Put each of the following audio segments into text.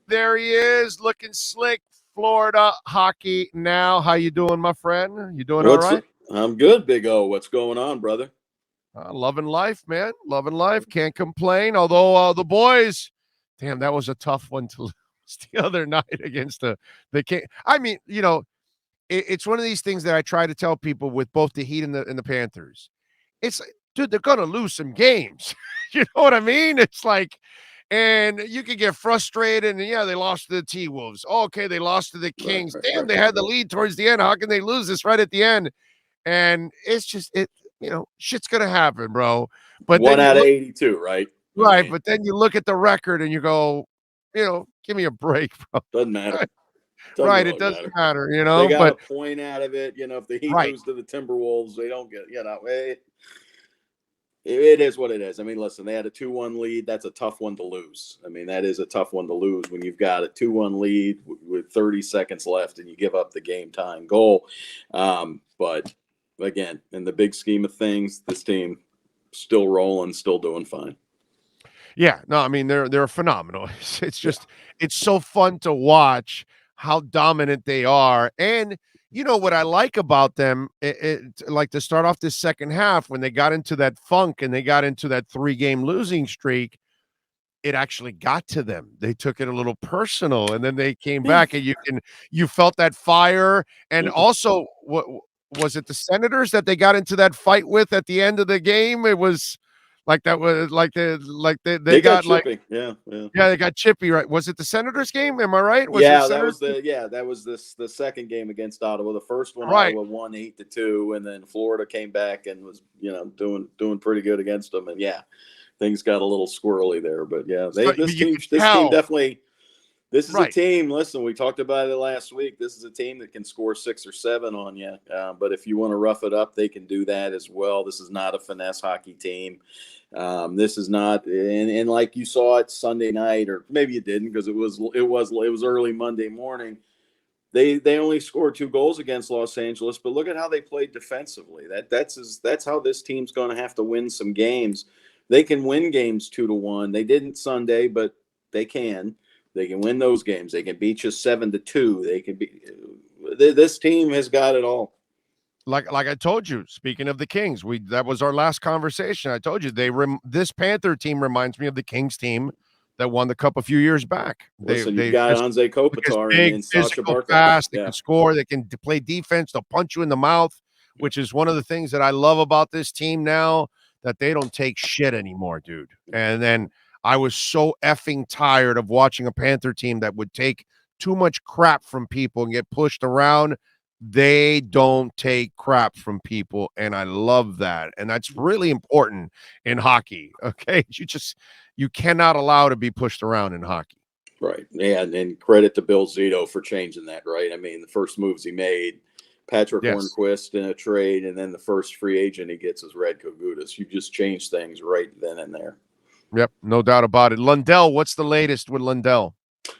There he is, looking slick. Florida Hockey Now. How you doing, my friend? You doing all right? I'm good, Big O. What's going on, brother? Loving life, man. Loving life. Can't complain. Although the boys, damn, that was a tough one to lose the other night against the King. I mean, it's one of these things that I try to tell people with both the Heat and the Panthers. It's like, dude, they're gonna lose some games. You know what I mean? It's like, and you can get frustrated. And yeah, they lost to the T-Wolves. Oh, okay, they lost to the Kings. Damn, they had the lead towards the end. How can they lose this right at the end? And it's just shit's gonna happen, bro. But one then out of 82, right? Right, but then you look at the record and you go, give me a break, bro. Doesn't matter. Right, it doesn't matter, They got but a point out of it. If the Heat right. lose to the Timberwolves, they don't get, it is what it is. I mean, listen, they had a 2-1 lead. That's a tough one to lose. I mean, that is a tough one to lose when you've got a 2-1 lead with 30 seconds left and you give up the game time goal. But again, in the big scheme of things, this team still rolling, still doing fine. Yeah, no, I mean they're phenomenal. It's just it's so fun to watch how dominant they are. And what I like about them, like to start off this second half when they got into that funk and they got into that 3-game losing streak, it actually got to them. They took it a little personal, and then they came back, and you felt that fire. And also, what was it? The Senators that they got into that fight with at the end of the game? It was like that was like they got chippy. They got chippy. Right? Was it the Senators game? Am I right? That was the second game against Ottawa. The first one, right. Ottawa won 8-2, and then Florida came back and was doing pretty good against them. And things got a little squirrely there, but this team definitely. This is a team. Listen, we talked about it last week. This is a team that can score 6 or 7 on you. But if you want to rough it up, they can do that as well. This is not a finesse hockey team. This is not, and like you saw it Sunday night, or maybe you didn't because it was early Monday morning. They only scored 2 goals against Los Angeles, but look at how they played defensively. That's how this team's going to have to win some games. They can win games 2-1. They didn't Sunday, but they can. They can win those games. They can beat you 7-2. They can be. This team has got it all. Like I told you, speaking of the Kings, that was our last conversation. I told you this Panther team reminds me of the Kings team that won the Cup a few years back. You've got Anze Kopitar and Sasha Barkov. Fast, they can score, they can play defense, they'll punch you in the mouth, which is one of the things that I love about this team now, that they don't take shit anymore, dude. And then I was so effing tired of watching a Panther team that would take too much crap from people and get pushed around. They don't take crap from people, and I love that. And that's really important in hockey, okay? You cannot allow to be pushed around in hockey. Right. Yeah, and credit to Bill Zito for changing that, right? I mean, the first moves he made, Patrick Hornquist in a trade, and then the first free agent he gets is Radko Gudas. You just change things right then and there. Yep, no doubt about it. Lundell, what's the latest with Lundell?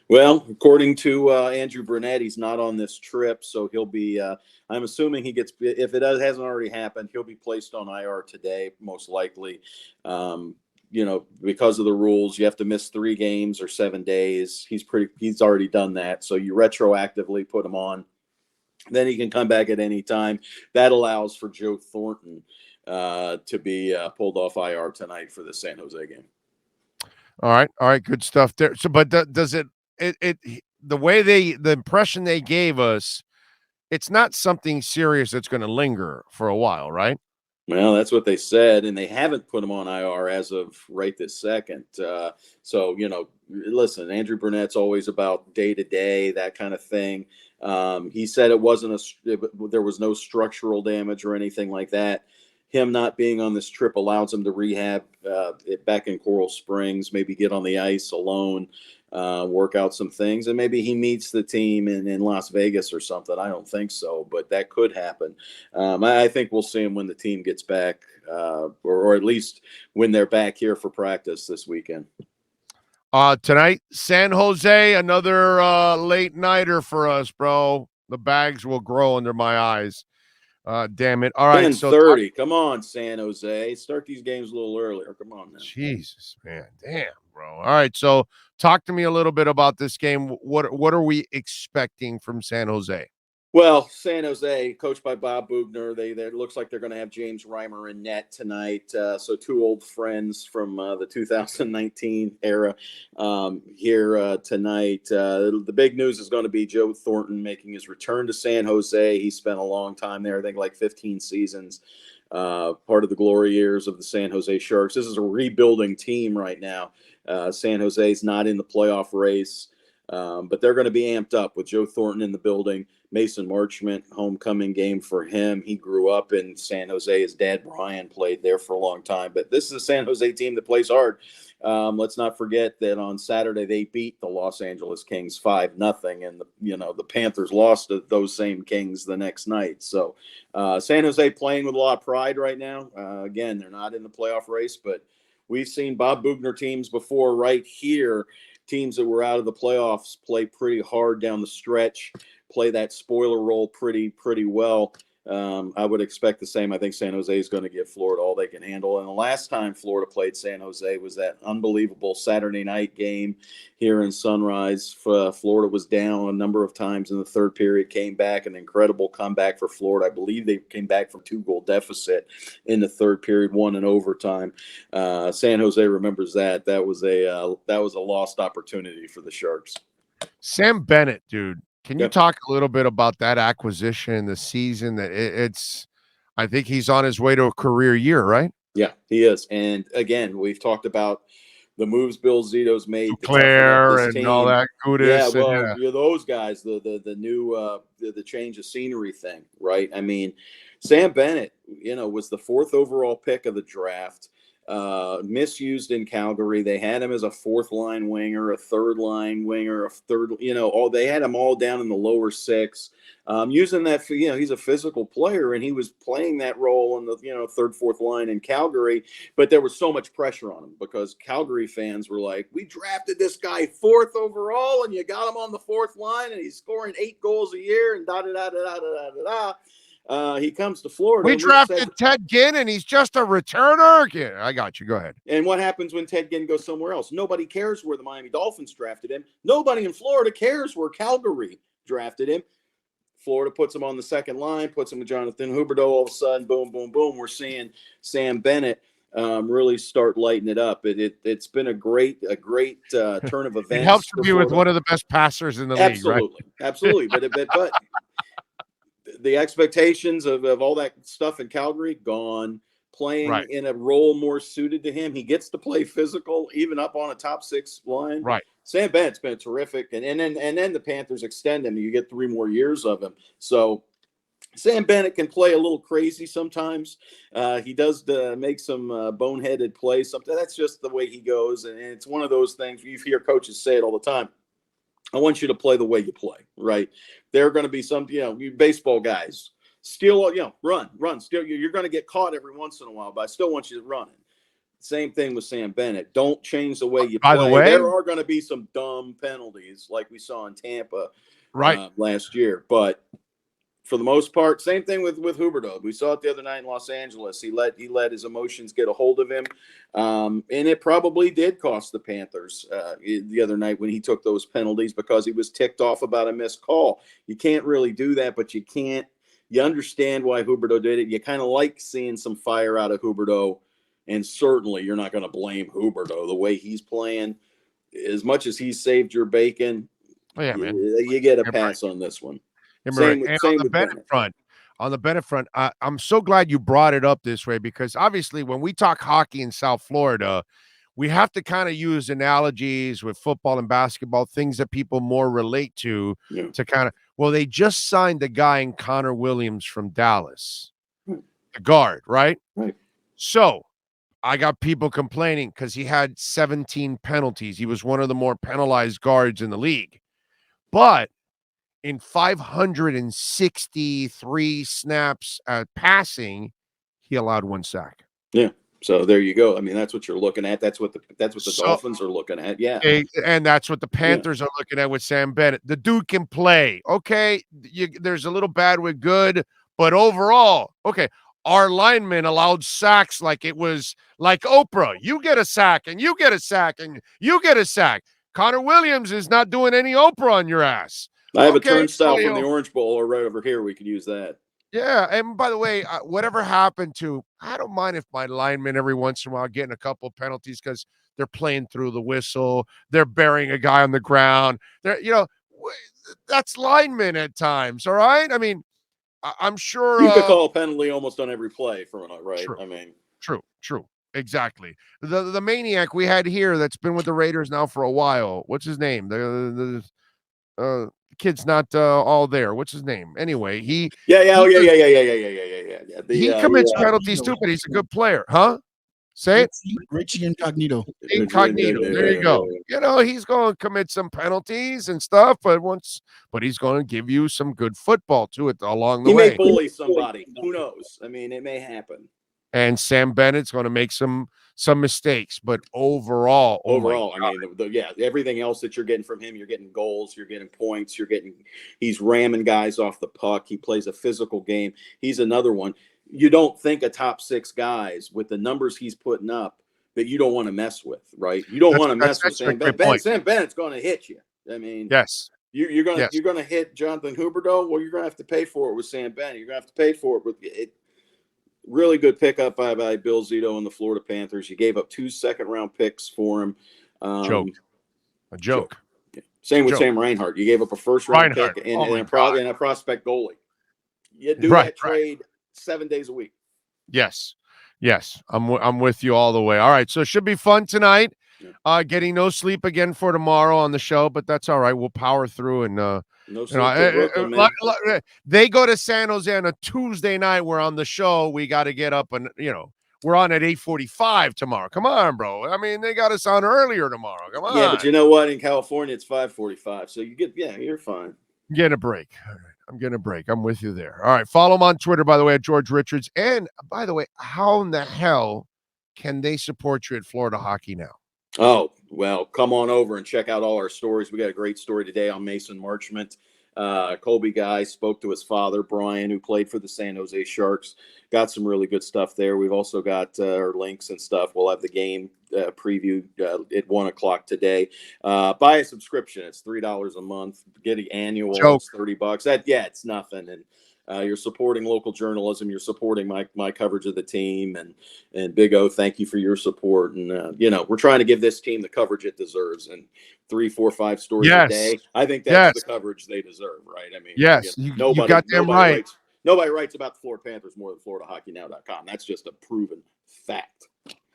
Well, according to Andrew Burnett, he's not on this trip, so he'll be. I'm assuming he gets. If it hasn't already happened, he'll be placed on IR today, most likely. Because of the rules, you have to miss 3 games or 7 days. He's already done that, so you retroactively put him on. Then he can come back at any time. That allows for Joe Thornton to be pulled off IR tonight for the San Jose game. All right, good stuff there. So, but does it the way the impression they gave us, it's not something serious that's going to linger for a while, right? Well, that's what they said, and they haven't put him on IR as of right this second. So, listen, Andrew Burnett's always about day-to-day, that kind of thing. He said there was no structural damage or anything like that. Him not being on this trip allows him to rehab back in Coral Springs, maybe get on the ice alone, work out some things, and maybe he meets the team in Las Vegas or something. I don't think so, but that could happen. I think we'll see him when the team gets back, or at least when they're back here for practice this weekend. Tonight, San Jose, another late nighter for us, bro. The bags will grow under my eyes. Damn it. All right. 10:30. Come on, San Jose. Start these games a little earlier. Come on now. Jesus, man. Damn, bro. All right, so talk to me a little bit about this game. What are we expecting from San Jose? Well, San Jose, coached by Bob Bugner, they looks like they're going to have James Reimer in net tonight. So two old friends from the 2019 era here tonight. The big news is going to be Joe Thornton making his return to San Jose. He spent a long time there, I think like 15 seasons, part of the glory years of the San Jose Sharks. This is a rebuilding team right now. San Jose's not in the playoff race. But they're going to be amped up with Joe Thornton in the building. Mason Marchment, homecoming game for him. He grew up in San Jose. His dad, Brian, played there for a long time. But this is a San Jose team that plays hard. Let's not forget that on Saturday they beat the Los Angeles Kings 5-0, and the Panthers lost to those same Kings the next night. So San Jose playing with a lot of pride right now. Again, they're not in the playoff race, but we've seen Bob Bugner teams before right here. Teams that were out of the playoffs play pretty hard down the stretch, play that spoiler role pretty well. I would expect the same. I think San Jose is going to give Florida all they can handle. And the last time Florida played San Jose was that unbelievable Saturday night game here in Sunrise. Florida was down a number of times in the third period, came back, an incredible comeback for Florida. I believe they came back from 2-goal deficit in the third period, won in overtime. San Jose remembers that. That was a lost opportunity for the Sharks. Sam Bennett, dude. Can you talk a little bit about that acquisition, the season that I think he's on his way to a career year, right? Yeah, he is. And again, we've talked about the moves Bill Zito's made, Claire and team. All that goodness. Yeah, well, those guys, the new the change of scenery thing, right? I mean, Sam Bennett, was the 4th overall pick of the draft. Misused in Calgary. They had him as a 4th-line winger, a 3rd-line winger, they had him all down in the lower 6. Using that, he's a physical player, and he was playing that role in the 3rd, 4th line in Calgary. But there was so much pressure on him because Calgary fans were like, "We drafted this guy 4th overall, and you got him on the 4th line, and he's scoring 8 goals a year, and da da da da da da da da." He comes to Florida. We drafted Ted Ginn, and he's just a returner. Yeah, I got you. Go ahead. And what happens when Ted Ginn goes somewhere else? Nobody cares where the Miami Dolphins drafted him. Nobody in Florida cares where Calgary drafted him. Florida puts him on the 2nd line, puts him with Jonathan Huberdeau. All of a sudden, boom, boom, boom. We're seeing Sam Bennett really start lighting it up. It's been a great turn of events. It helps to be with one of the best passers in the league, right? Absolutely. But the expectations of all that stuff in Calgary, gone. Playing in a role more suited to him. He gets to play physical, even up on a top 6 line. Right. Sam Bennett's been terrific. And then the Panthers extend him. You get 3 more years of him. So Sam Bennett can play a little crazy sometimes. He does make some boneheaded plays. That's just the way he goes. And it's one of those things you hear coaches say it all the time. I want you to play the way you play, right? There are going to be some, you baseball guys, still, run. Still, you're going to get caught every once in a while, but I still want you to run it. Same thing with Sam Bennett. Don't change the way you play. By the way, there are going to be some dumb penalties like we saw in Tampa last year, but for the most part, same thing with Huberdeau. We saw it the other night in Los Angeles. He let his emotions get a hold of him, and it probably did cost the Panthers the other night when he took those penalties because he was ticked off about a missed call. You can't really do that, but you can't. You understand why Huberdeau did it. You kind of like seeing some fire out of Huberdeau, and certainly you're not going to blame Huberdeau the way he's playing. As much as he saved your bacon, you get a pass on this one. Same on the Bennett front, I'm so glad you brought it up this way because obviously when we talk hockey in South Florida, we have to kind of use analogies with football and basketball, things that people more relate to kind of, they just signed the guy in Connor Williams from Dallas, the guard, right? Right. So I got people complaining because he had 17 penalties. He was one of the more penalized guards in the league. But in 563 snaps passing, he allowed 1 sack. Yeah. So there you go. I mean, that's what you're looking at. That's what the Dolphins are looking at. Yeah. And that's what the Panthers are looking at with Sam Bennett. The dude can play. Okay. There's a little bad with good, but overall, okay. our linemen allowed sacks like it was like Oprah. You get a sack, and you get a sack, and you get a sack. Connor Williams is not doing any Oprah on your ass. I have a turnstile from the Orange Bowl, or right over here. We could use that. Yeah, and by the way, whatever happened to, I don't mind if my linemen every once in a while getting a couple of penalties because they're playing through the whistle, they're burying a guy on the ground. That's linemen at times, all right? I mean, I'm sure you could call a penalty almost on every play from it, right? True, I mean, true, exactly. The maniac we had here that's been with the Raiders now for a while. What's his name? The kid's not all there. What's his name? Anyway, he commits penalties too, but he's a good player, huh? Say it. Richie Incognito. There you go. He's going to commit some penalties and stuff, but he's going to give you some good football to it along the way. He may bully somebody. Who knows? I mean, it may happen. And Sam Bennett's going to make some mistakes, but overall, I mean, everything else that you're getting from him, you're getting goals, you're getting points, he's ramming guys off the puck. He plays a physical game. He's another one. You don't think a top 6 guys with the numbers he's putting up that you don't want to mess with, right? You don't want to mess with Sam Bennett. Sam Bennett's going to hit you. I mean, yes, you're going to hit Jonathan Huberdeau. Well, you're going to have to pay for it with Sam Bennett. You're going to have to pay for it with it. Really good pickup by Bill Zito and the Florida Panthers. You gave up 2 second-round picks for him. A joke. Yeah. Same with Sam Reinhart. You gave up a first-round pick and a prospect goalie. You do that trade 7 days a week. Yes. I'm with you all the way. All right, so it should be fun tonight. Getting no sleep again for tomorrow on the show, but that's all right. We'll power through and they go to San Jose on a Tuesday night. We're on the show. We got to get up and we're on at 8:45 tomorrow. Come on, bro. I mean, they got us on earlier tomorrow. Come on. Yeah, but you know what? In California, it's 5:45, so you're fine. Get a break. All right. I'm getting a break. I'm with you there. All right. Follow him on Twitter, by the way, at George Richards. And by the way, how in the hell can they support you at Florida Hockey Now? Oh, well, come on over and check out all our stories. We got a great story today on Mason Marchment. Colby Guy spoke to his father, Brian, who played for the San Jose Sharks. Got some really good stuff there. We've also got our links and stuff. We'll have the game preview at 1:00 today. Buy a subscription. It's $3 a month. Get an annual. It's $30. It's nothing. And you're supporting local journalism. You're supporting my coverage of the team. And Big O, thank you for your support. And, we're trying to give this team the coverage it deserves. And 3, 4, 5 stories a day. I think that's the coverage they deserve, right? I mean, you got them right. Nobody writes about the Florida Panthers more than FloridaHockeyNow.com. That's just a proven fact.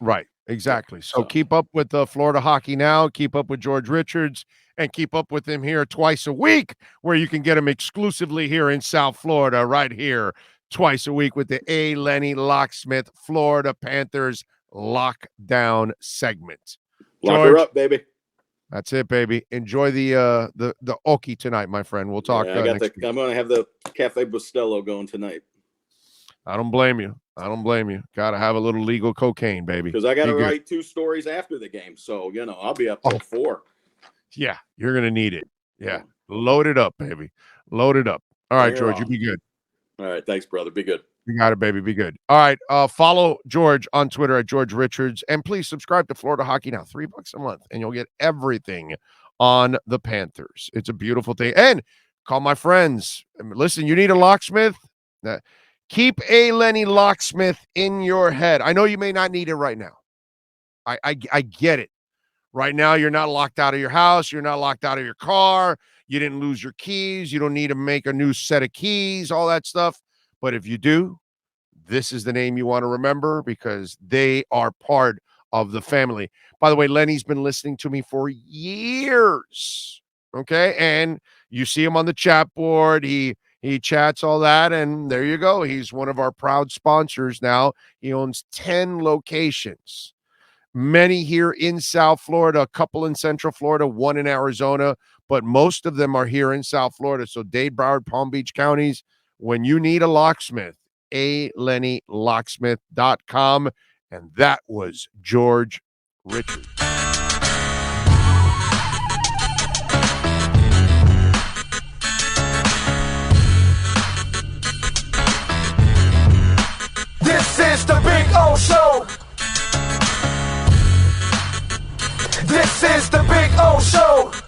Right, exactly. So keep up with Florida Hockey Now. Keep up with George Richards. And keep up with him here twice a week, where you can get him exclusively here in South Florida, right here, twice a week with the A. Lenny Locksmith Florida Panthers Lockdown segment. Lock her up, baby. That's it, baby. Enjoy the Oki tonight, my friend. We'll talk. I'm going to have the Cafe Bustelo going tonight. I don't blame you. Got to have a little legal cocaine, baby. Because I got to write 2 stories after the game. So, I'll be up till 4. Yeah, you're going to need it. Yeah. Load it up, baby. Load it up. All right, George, you be good. All right. Thanks, brother. Be good. You got it, baby. Be good. All right. Follow George on Twitter at George Richards. And please subscribe to Florida Hockey Now. $3 a month. And you'll get everything on the Panthers. It's a beautiful thing. And call my friends. Listen, you need a locksmith? Keep a Lenny Locksmith in your head. I know you may not need it right now. I get it. Right now, you're not locked out of your house. You're not locked out of your car. You didn't lose your keys. You don't need to make a new set of keys, all that stuff. But if you do, this is the name you want to remember because they are part of the family. By the way, Lenny's been listening to me for years. Okay. And you see him on the chat board. He chats all that. And there you go. He's one of our proud sponsors now. He owns 10 locations. Many here in South Florida, a couple in Central Florida, 1 in Arizona, but most of them are here in South Florida. So Dade, Broward, Palm Beach counties, when you need a locksmith, alennylocksmith.com. And that was George Richards. This is the Big O Show.